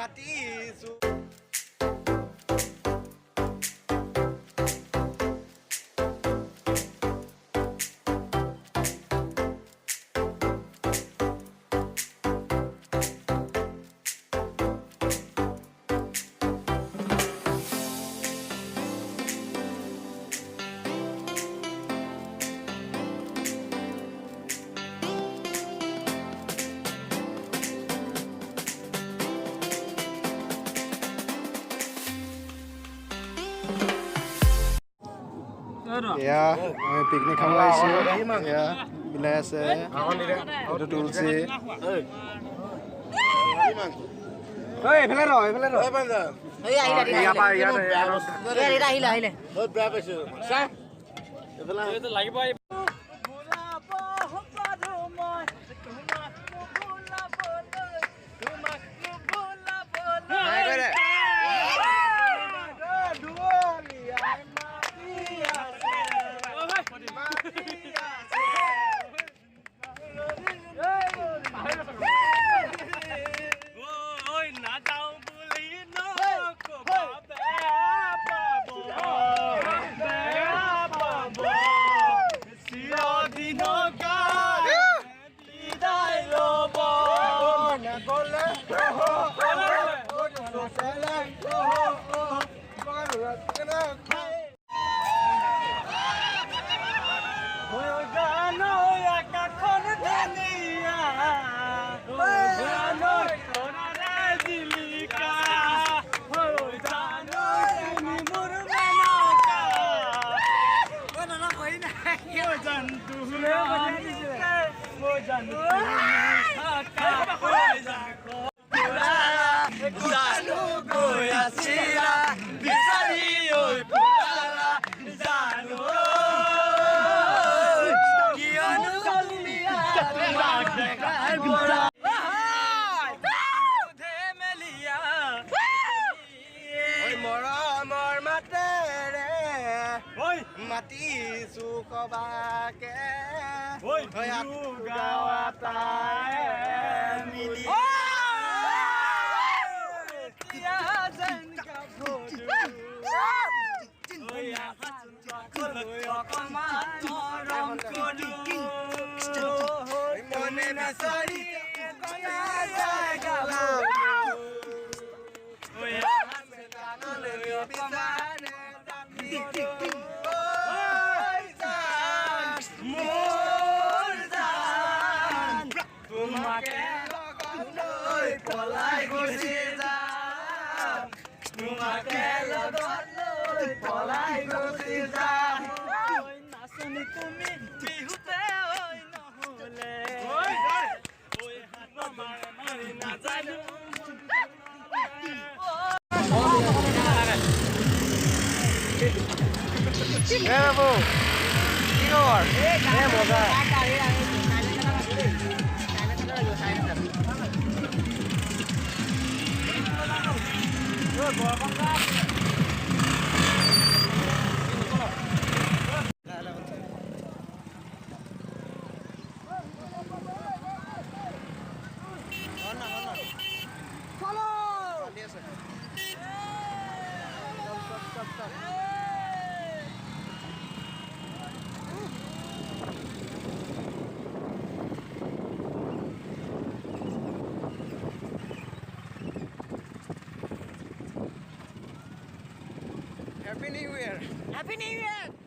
মাতিছো Ya, piknik খাব আহিছো ya বিলাই আছে এইটো তুলসী ঐ এফালে ৰ এই আহিলে বেয়া পাইছো চা লাগিব মৰমৰ মাতেৰে মাতিছো কবাকে গাৱাতাই মিলি মনে নাচাৰি তোমাকে লগত লৈ পলাই গুচি যাম তোমাকে লগত লৈ পলাই গুচি যাম নাচনি তুমি বিহুতে নহলে হাত মাৰি নাজানো বাবু কি খবৰ মজা Happy New Year! Happy New Year!